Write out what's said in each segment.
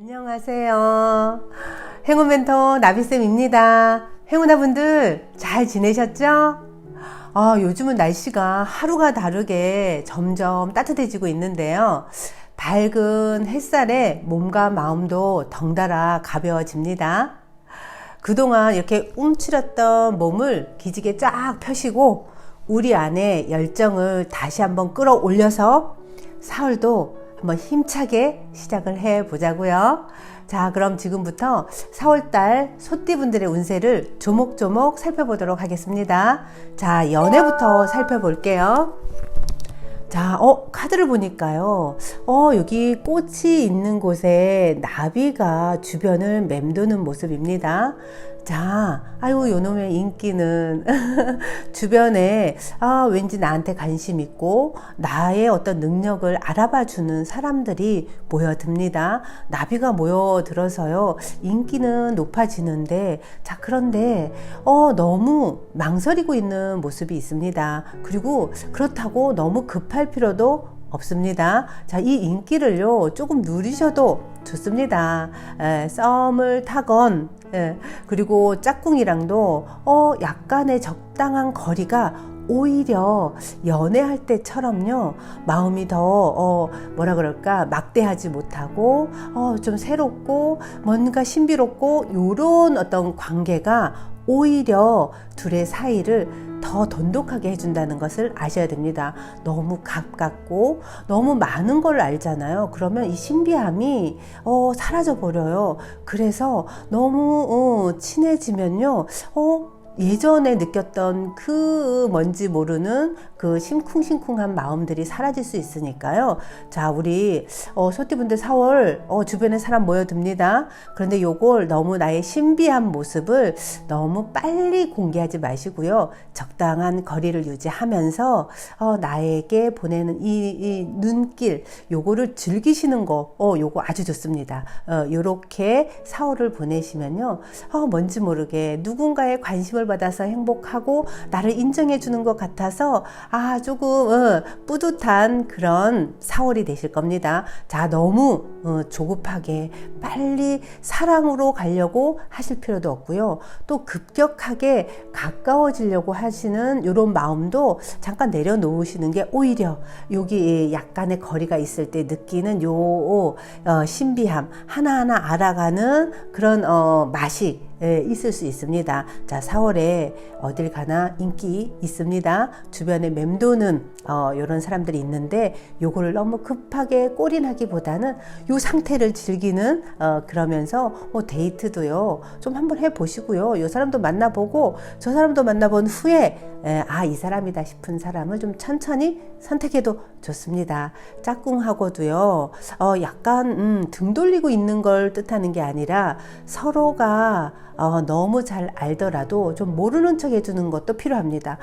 안녕하세요. 행운 멘토 나비쌤입니다. 행운아분들 잘 지내셨죠? 요즘은 날씨가 하루가 다르게 점점 따뜻해지고 있는데요. 밝은 햇살에 몸과 마음도 덩달아 가벼워집니다. 그동안 이렇게 움츠렸던 몸을 기지개 쫙 펴시고 우리 안에 열정을 다시 한번 끌어올려서 사월도 한번 힘차게 시작을 해 보자고요. 자, 그럼 지금부터 4월달 소띠분들의 운세를 조목조목 살펴보도록 하겠습니다. 자, 연애부터 살펴볼게요. 자, 카드를 보니까요. 여기 꽃이 있는 곳에 나비가 주변을 맴도는 모습입니다. 자, 아유, 요놈의 인기는 주변에 왠지 나한테 관심 있고 나의 어떤 능력을 알아봐주는 사람들이 모여듭니다. 나비가 모여들어서요, 인기는 높아지는데, 자, 그런데 너무 망설이고 있는 모습이 있습니다. 그리고 그렇다고 너무 급할 필요도 없습니다. 자, 이 인기를요, 조금 누리셔도 좋습니다. 썸을 타건, 그리고 짝꿍이랑도 약간의 적당한 거리가 오히려 연애할 때처럼요, 마음이 더 뭐라 그럴까, 막대하지 못하고 좀 새롭고 뭔가 신비롭고 요런 어떤 관계가 오히려 둘의 사이를 더 돈독하게 해준다는 것을 아셔야 됩니다. 너무 가깝고 너무 많은 걸 알잖아요. 그러면 이 신비함이 사라져 버려요. 그래서 너무 친해지면요, 예전에 느꼈던 그 뭔지 모르는 그 심쿵심쿵한 마음들이 사라질 수 있으니까요. 자, 우리 소띠분들 4월 주변에 사람 모여듭니다. 그런데 요걸 너무 나의 신비한 모습을 너무 빨리 공개하지 마시고요. 적당한 거리를 유지하면서 나에게 보내는 이 눈길, 요거를 즐기시는 거, 요거 아주 좋습니다. 요렇게 4월을 보내시면요, 뭔지 모르게 누군가의 관심을 받아서 행복하고 나를 인정해 주는 것 같아서 조금 뿌듯한 그런 4월이 되실 겁니다. 자, 너무 조급하게 빨리 사랑으로 가려고 하실 필요도 없고요. 또 급격하게 가까워지려고 하시는 이런 마음도 잠깐 내려놓으시는 게 오히려 여기 약간의 거리가 있을 때 느끼는 요 신비함, 하나하나 알아가는 그런 맛이 있을 수 있습니다. 자, 4월에 어딜 가나 인기 있습니다. 주변에 맴도는 이런 사람들이 있는데 요거를 너무 급하게 꼬린하기보다는 요 상태를 즐기는 그러면서 데이트도요 좀 한번 해보시고요. 요 사람도 만나보고 저 사람도 만나본 후에 이 사람이다 싶은 사람을 좀 천천히 선택해도 좋습니다. 짝꿍하고도요 약간 등 돌리고 있는 걸 뜻하는 게 아니라 서로가 너무 잘 알더라도 좀 모르는 척 해주는 것도 필요합니다.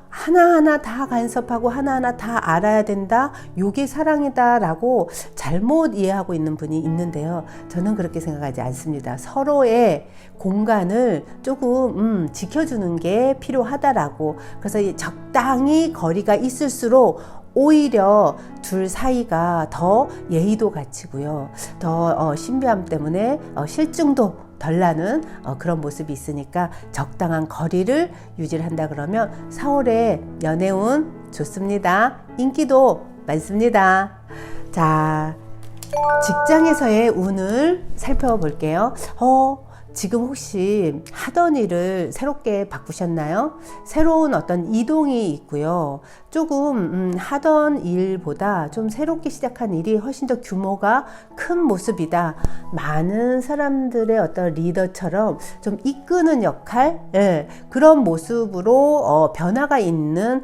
하나하나 다 간섭하고 하나하나 다 알아야 된다, 요게 사랑이다 라고 잘못 이해하고 있는 분이 있는데요. 저는 그렇게 생각하지 않습니다. 서로의 공간을 조금 지켜주는 게 필요하다라고. 그래서 적당히 거리가 있을수록 오히려 둘 사이가 더 예의도 갖추고요, 더 신비함 때문에 실증도 덜 나는 그런 모습이 있으니까 적당한 거리를 유지를 한다 그러면 4월에 연애운 좋습니다. 인기도 많습니다. 자, 직장에서의 운을 살펴볼게요. 지금 혹시 하던 일을 새롭게 바꾸셨나요? 새로운 어떤 이동이 있고요. 조금 하던 일보다 좀 새롭게 시작한 일이 훨씬 더 규모가 큰 모습이다. 많은 사람들의 어떤 리더처럼 좀 이끄는 역할, 그런 모습으로 변화가 있는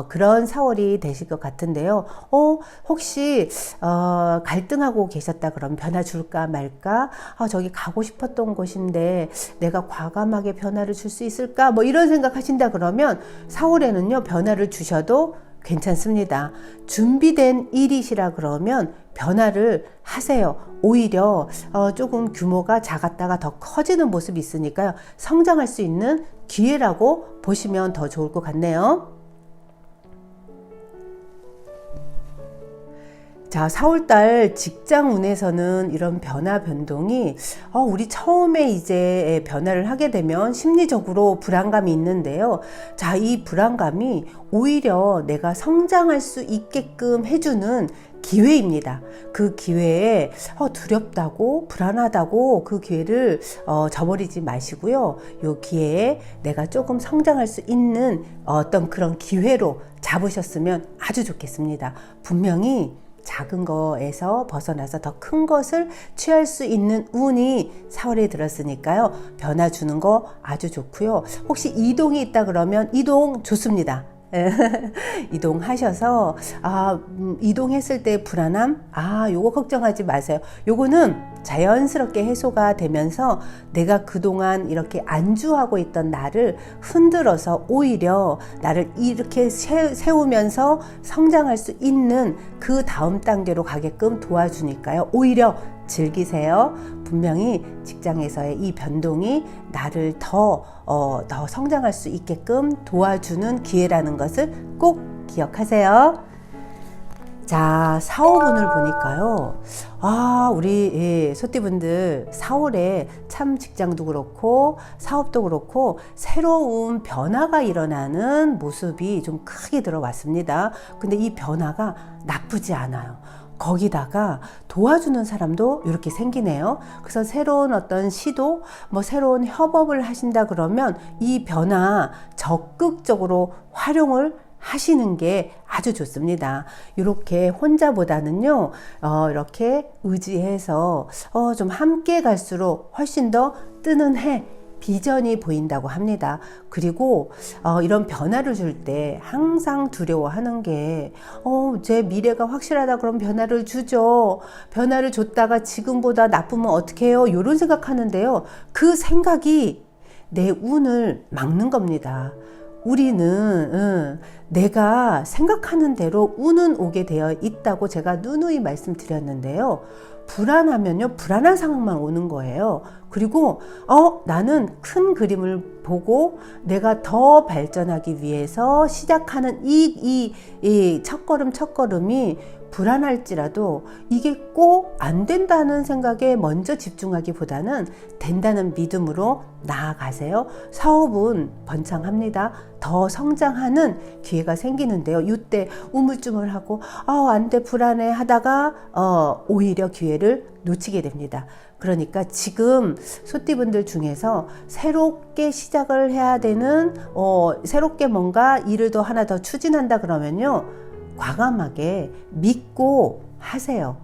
그런 4월이 되실 것 같은데요. 혹시 갈등하고 계셨다 그러면 변화 줄까 말까? 저기 가고 싶었던 곳인데 내가 과감하게 변화를 줄 수 있을까? 뭐 이런 생각하신다 그러면 4월에는요 변화를 주셔도 괜찮습니다. 준비된 일이시라 그러면 변화를 하세요. 오히려 조금 규모가 작았다가 더 커지는 모습이 있으니까요, 성장할 수 있는 기회라고 보시면 더 좋을 것 같네요. 자, 4월달 직장 운에서는 이런 변화 변동이 우리 처음에 이제 변화를 하게 되면 심리적으로 불안감이 있는데요. 자, 이 불안감이 오히려 내가 성장할 수 있게끔 해주는 기회입니다. 그 기회에 두렵다고 불안하다고 그 기회를 저버리지 마시고요. 이 기회에 내가 조금 성장할 수 있는 어떤 그런 기회로 잡으셨으면 아주 좋겠습니다. 분명히 작은 거에서 벗어나서 더 큰 것을 취할 수 있는 운이 4월에 들었으니까요. 변화 주는 거 아주 좋고요. 혹시 이동이 있다 그러면 이동 좋습니다. 이동하셔서 이동했을 때 불안함 요거 걱정하지 마세요. 요거는 자연스럽게 해소가 되면서 내가 그동안 이렇게 안주하고 있던 나를 흔들어서 오히려 나를 이렇게 세우면서 성장할 수 있는 그 다음 단계로 가게끔 도와주니까요. 오히려 즐기세요. 분명히 직장에서의 이 변동이 나를 더 성장할 수 있게끔 도와주는 기회라는 것을 꼭 기억하세요. 자, 4, 5분을 보니까요. 우리 소띠분들 4월에 참 직장도 그렇고 사업도 그렇고 새로운 변화가 일어나는 모습이 좀 크게 들어왔습니다. 근데 이 변화가 나쁘지 않아요. 거기다가 도와주는 사람도 이렇게 생기네요. 그래서 새로운 어떤 시도, 새로운 협업을 하신다 그러면 이 변화 적극적으로 활용을 하시는 게 아주 좋습니다. 이렇게 혼자보다는요, 이렇게 의지해서 좀 함께 갈수록 훨씬 더 뜨는 해, 비전이 보인다고 합니다. 그리고 이런 변화를 줄 때 항상 두려워하는 게 제 미래가 확실하다 그럼 변화를 주죠. 변화를 줬다가 지금보다 나쁘면 어떻게 해요? 이런 생각하는데요. 그 생각이 내 운을 막는 겁니다. 우리는 내가 생각하는 대로 운은 오게 되어 있다고 제가 누누이 말씀드렸는데요. 불안하면요, 불안한 상황만 오는 거예요. 그리고 나는 큰 그림을 보고 내가 더 발전하기 위해서 시작하는 이 첫걸음이 불안할지라도 이게 꼭 안 된다는 생각에 먼저 집중하기보다는 된다는 믿음으로 나아가세요. 사업은 번창합니다. 더 성장하는 기회가 생기는데요. 이때 우물쭈물하고 안 돼 불안해 하다가 오히려 기회를 놓치게 됩니다. 그러니까 지금 소띠분들 중에서 새롭게 시작을 해야 되는 새롭게 뭔가 일을 더 하나 더 추진한다 그러면요, 과감하게 믿고 하세요.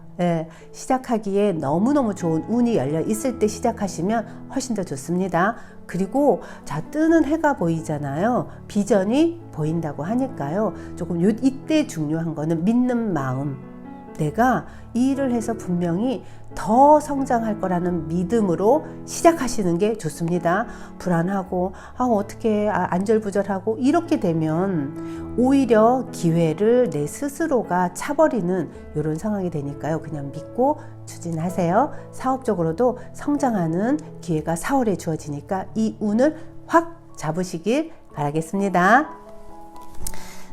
시작하기에 너무너무 좋은 운이 열려 있을 때 시작하시면 훨씬 더 좋습니다. 그리고 뜨는 해가 보이잖아요. 비전이 보인다고 하니까요. 조금 이때 중요한 거는 믿는 마음. 내가 이 일을 해서 분명히 더 성장할 거라는 믿음으로 시작하시는 게 좋습니다. 불안하고 어떻게 안절부절하고 이렇게 되면 오히려 기회를 내 스스로가 차버리는 이런 상황이 되니까요. 그냥 믿고 추진하세요. 사업적으로도 성장하는 기회가 4월에 주어지니까 이 운을 확 잡으시길 바라겠습니다.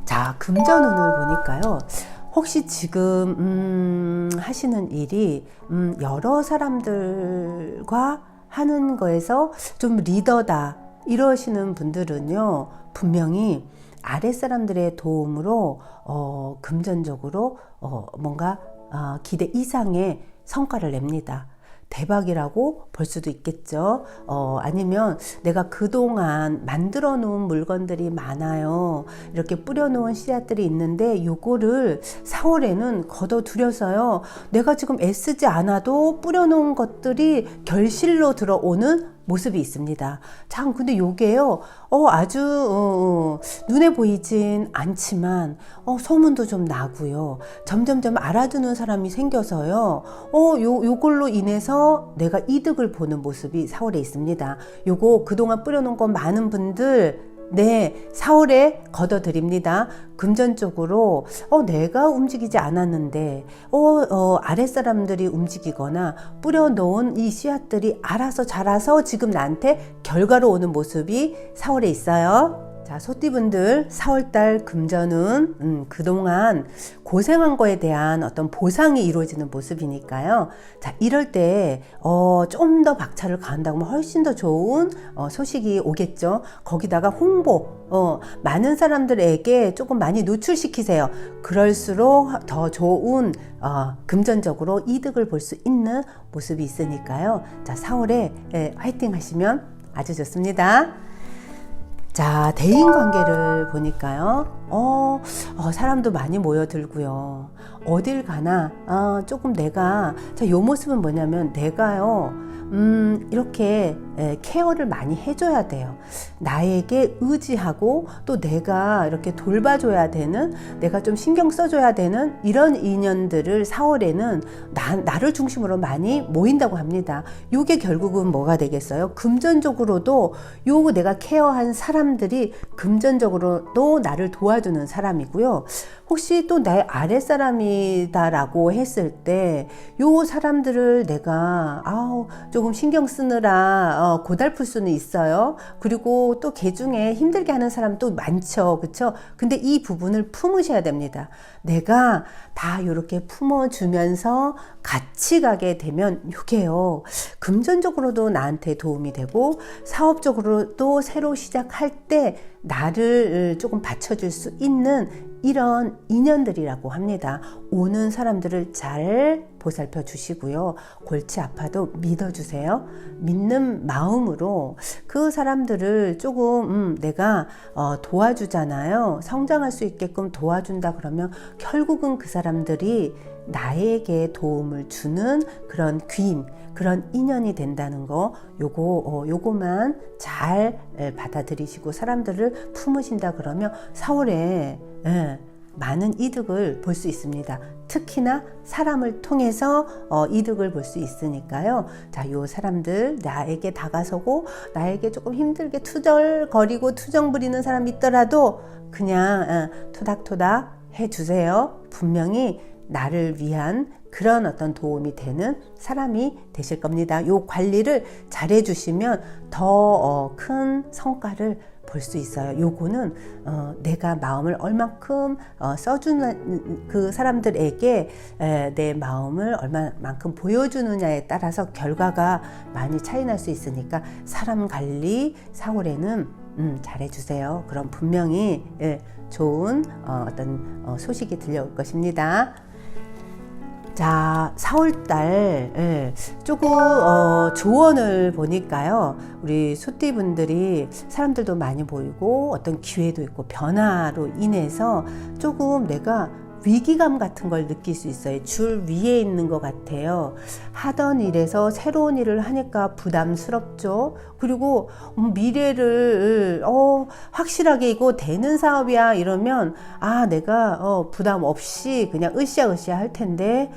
자, 금전운을 보니까요. 혹시 지금 하시는 일이 여러 사람들과 하는 거에서 좀 리더다 이러시는 분들은요, 분명히 아랫사람들의 도움으로 금전적으로 뭔가 기대 이상의 성과를 냅니다. 대박이라고 볼 수도 있겠죠. 아니면 내가 그동안 만들어 놓은 물건들이 많아요. 이렇게 뿌려 놓은 씨앗들이 있는데 요거를 4월에는 걷어들여서요, 내가 지금 애쓰지 않아도 뿌려 놓은 것들이 결실로 들어오는 모습이 있습니다. 참, 근데 요게요, 아주, 눈에 보이진 않지만, 소문도 좀 나고요. 점점점 알아주는 사람이 생겨서요, 요걸로 인해서 내가 이득을 보는 모습이 4월에 있습니다. 요거 그동안 뿌려놓은 거 많은 분들, 4월에 걷어드립니다. 금전적으로 내가 움직이지 않았는데 아랫사람들이 움직이거나 뿌려놓은 이 씨앗들이 알아서 자라서 지금 나한테 결과로 오는 모습이 4월에 있어요. 자, 소띠분들 4월달 금전은 그동안 고생한 거에 대한 어떤 보상이 이루어지는 모습이니까요. 자, 이럴 때 좀 더 박차를 가한다고 하면 훨씬 더 좋은 소식이 오겠죠. 거기다가 홍보, 많은 사람들에게 조금 많이 노출시키세요. 그럴수록 더 좋은 금전적으로 이득을 볼 수 있는 모습이 있으니까요. 자, 4월에 화이팅 하시면 아주 좋습니다. 자, 대인 관계를 보니까요. 사람도 많이 모여들고요. 어딜 가나 조금 내가 요 모습은 뭐냐면 내가요. 이렇게 케어를 많이 해줘야 돼요. 나에게 의지하고 또 내가 이렇게 돌봐줘야 되는, 내가 좀 신경 써줘야 되는 이런 인연들을 4월에는 나를 중심으로 많이 모인다고 합니다. 요게 결국은 뭐가 되겠어요? 금전적으로도 요 내가 케어한 사람들이 금전적으로도 나를 도와주는 사람이고요. 혹시 또 내 아랫사람이다라고 했을 때 요 사람들을 내가 조금 신경 쓰느라 고달플 수는 있어요. 그리고 또 개 중에 힘들게 하는 사람도 많죠. 그쵸? 근데 이 부분을 품으셔야 됩니다. 내가 다 이렇게 품어주면서 같이 가게 되면 이게요, 금전적으로도 나한테 도움이 되고 사업적으로도 새로 시작할 때 나를 조금 받쳐줄 수 있는 이런 인연들이라고 합니다. 오는 사람들을 잘 보살펴 주시고요. 골치 아파도 믿어주세요. 믿는 마음으로 그 사람들을 조금 내가 도와주잖아요. 성장할 수 있게끔 도와준다 그러면 결국은 그 사람들이 나에게 도움을 주는 그런 귀인, 그런 인연이 된다는 거, 요거만 잘 받아들이시고 사람들을 품으신다 그러면 4월에 많은 이득을 볼 수 있습니다. 특히나 사람을 통해서 이득을 볼 수 있으니까요. 자, 요 사람들 나에게 다가서고 나에게 조금 힘들게 투덜거리고 투정 부리는 사람 있더라도 그냥 토닥토닥 해주세요. 분명히 나를 위한 그런 어떤 도움이 되는 사람이 되실 겁니다. 요 관리를 잘 해주시면 더 큰 성과를 볼 수 있어요. 요거는 내가 마음을 얼만큼 써주는 그 사람들에게 내 마음을 얼마만큼 보여주느냐에 따라서 결과가 많이 차이 날 수 있으니까 사람 관리 4월에는 잘해주세요. 그럼 분명히 좋은 어떤 소식이 들려올 것입니다. 자, 4월달 조금 조언을 보니까요, 우리 소띠분들이 사람들도 많이 보이고 어떤 기회도 있고 변화로 인해서 조금 내가 위기감 같은 걸 느낄 수 있어요. 줄 위에 있는 것 같아요. 하던 일에서 새로운 일을 하니까 부담스럽죠. 그리고 미래를 확실하게 이거 되는 사업이야 이러면 내가 부담 없이 그냥 으쌰으쌰 할 텐데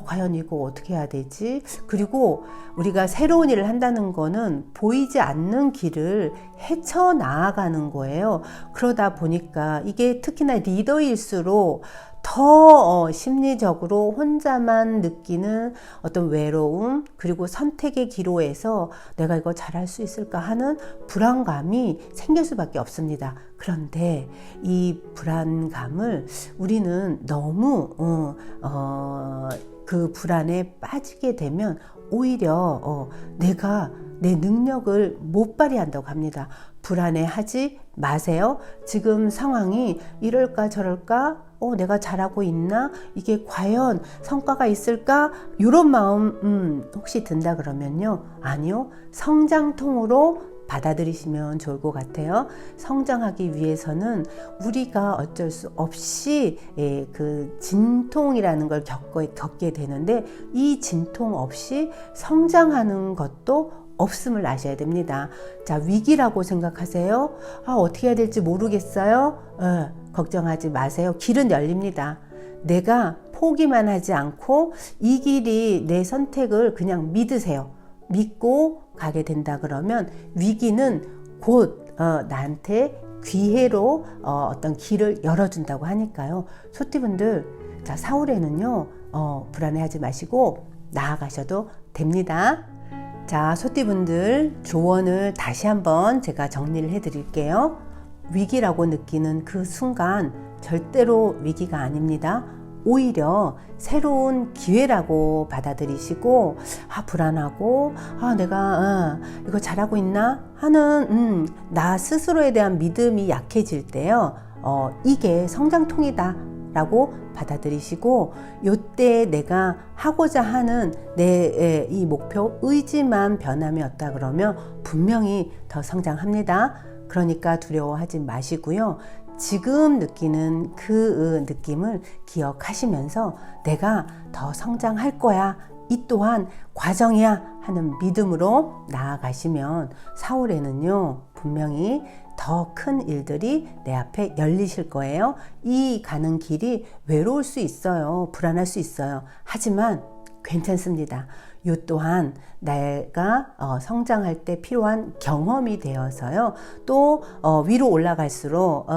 과연 이거 어떻게 해야 되지? 그리고 우리가 새로운 일을 한다는 거는 보이지 않는 길을 헤쳐나가는 거예요. 그러다 보니까 이게 특히나 리더일수록 더 심리적으로 혼자만 느끼는 어떤 외로움, 그리고 선택의 기로에서 내가 이거 잘할 수 있을까 하는 불안감이 생길 수밖에 없습니다. 그런데 이 불안감을 우리는 너무 그 불안에 빠지게 되면 오히려 내가 내 능력을 못 발휘한다고 합니다. 불안해하지 마세요. 지금 상황이 이럴까 저럴까, 내가 잘하고 있나? 이게 과연 성과가 있을까? 이런 마음 혹시 든다 그러면요, 아니요, 성장통으로 받아들이시면 좋을 것 같아요. 성장하기 위해서는 우리가 어쩔 수 없이 그 진통이라는 걸 겪게 되는데, 이 진통 없이 성장하는 것도 없음을 아셔야 됩니다. 자, 위기라고 생각하세요. 어떻게 해야 될지 모르겠어요. 걱정하지 마세요. 길은 열립니다. 내가 포기만 하지 않고 이 길이 내 선택을 그냥 믿으세요. 믿고 가게 된다 그러면 위기는 곧 나한테 기회로 어떤 길을 열어준다고 하니까요. 소띠분들, 자, 4월에는요 불안해하지 마시고 나아가셔도 됩니다. 자, 소띠분들 조언을 다시 한번 제가 정리를 해 드릴게요. 위기라고 느끼는 그 순간 절대로 위기가 아닙니다. 오히려 새로운 기회라고 받아들이시고, 불안하고, 내가 이거 잘하고 있나 하는 나 스스로에 대한 믿음이 약해질 때요, 이게 성장통이다 라고 받아들이시고, 요때 내가 하고자 하는 내 이 목표, 의지만 변함이었다 그러면 분명히 더 성장합니다. 그러니까 두려워하지 마시고요. 지금 느끼는 그 느낌을 기억하시면서 내가 더 성장할 거야, 이 또한 과정이야 하는 믿음으로 나아가시면 4월에는요 분명히 더 큰 일들이 내 앞에 열리실 거예요. 이 가는 길이 외로울 수 있어요. 불안할 수 있어요. 하지만 괜찮습니다. 요 또한 내가 성장할 때 필요한 경험이 되어서요. 또 위로 올라갈수록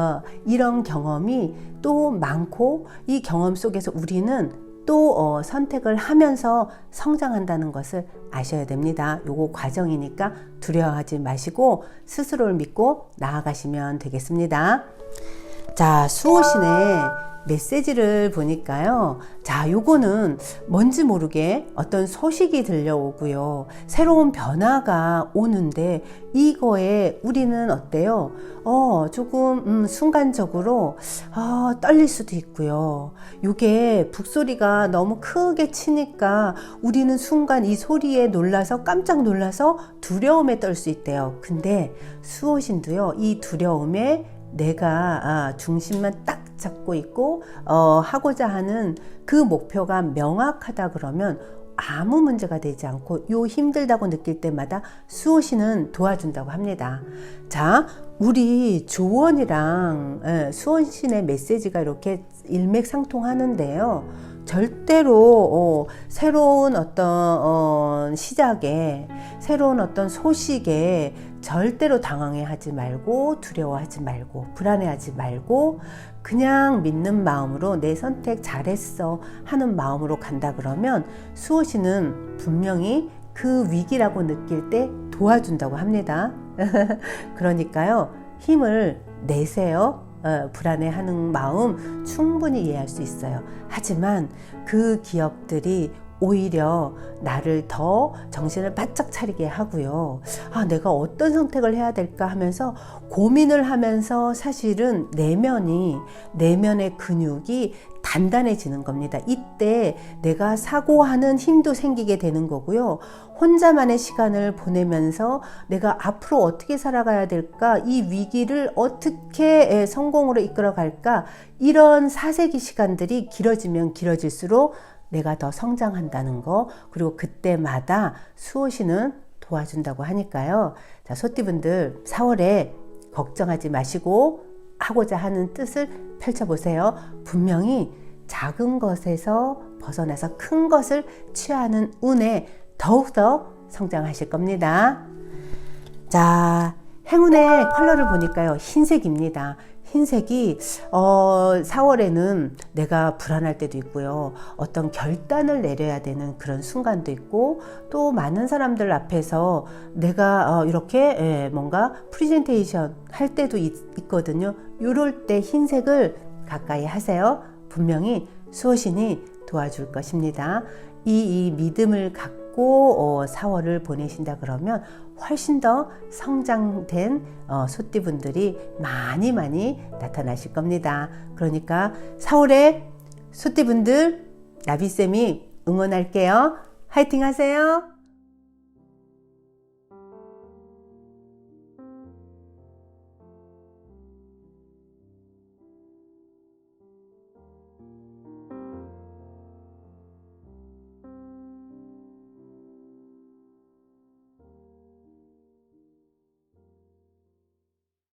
이런 경험이 또 많고, 이 경험 속에서 우리는 또 선택을 하면서 성장한다는 것을 아셔야 됩니다. 요거 과정이니까 두려워하지 마시고 스스로를 믿고 나아가시면 되겠습니다. 자, 수호신의 메시지를 보니까요. 자, 요거는 뭔지 모르게 어떤 소식이 들려오고요. 새로운 변화가 오는데 이거에 우리는 어때요? 조금 순간적으로 떨릴 수도 있고요. 요게 북소리가 너무 크게 치니까 우리는 순간 이 소리에 놀라서 깜짝 놀라서 두려움에 떨 수 있대요. 근데 수호신도요. 이 두려움에 내가 중심만 딱 잡고 있고 하고자 하는 그 목표가 명확하다 그러면 아무 문제가 되지 않고 요 힘들다고 느낄 때마다 수호신은 도와준다고 합니다. 자, 우리 조언이랑 수호신의 메시지가 이렇게 일맥상통하는데요. 절대로 새로운 어떤 시작에, 새로운 어떤 소식에 절대로 당황해하지 말고, 두려워하지 말고, 불안해하지 말고, 그냥 믿는 마음으로 내 선택 잘했어 하는 마음으로 간다 그러면 수호신은 분명히 그 위기라고 느낄 때 도와준다고 합니다. 그러니까요, 힘을 내세요. 불안해하는 마음 충분히 이해할 수 있어요. 하지만 그 기억들이 오히려 나를 더 정신을 바짝 차리게 하고요. 내가 어떤 선택을 해야 될까 하면서 고민을 하면서 사실은 내면의 근육이 단단해지는 겁니다. 이때 내가 사고하는 힘도 생기게 되는 거고요. 혼자만의 시간을 보내면서 내가 앞으로 어떻게 살아가야 될까, 이 위기를 어떻게 성공으로 이끌어갈까, 이런 사색의 시간들이 길어지면 길어질수록 내가 더 성장한다는 거, 그리고 그때마다 수호신은 도와준다고 하니까요. 자, 소띠분들 4월에 걱정하지 마시고 하고자 하는 뜻을 펼쳐보세요. 분명히 작은 것에서 벗어나서 큰 것을 취하는 운에 더욱더 성장하실 겁니다. 자, 행운의 컬러를 보니까요, 흰색입니다. 흰색이 4월에는 내가 불안할 때도 있고요. 어떤 결단을 내려야 되는 그런 순간도 있고, 또 많은 사람들 앞에서 내가 이렇게 뭔가 프레젠테이션 할 때도 있거든요. 이럴 때 흰색을 가까이 하세요. 분명히 수호신이 도와줄 것입니다. 이 믿음을 갖고 4월을 보내신다 그러면 훨씬 더 성장된 소띠분들이 많이 나타나실 겁니다. 그러니까 4월에 소띠분들 나비쌤이 응원할게요. 화이팅 하세요.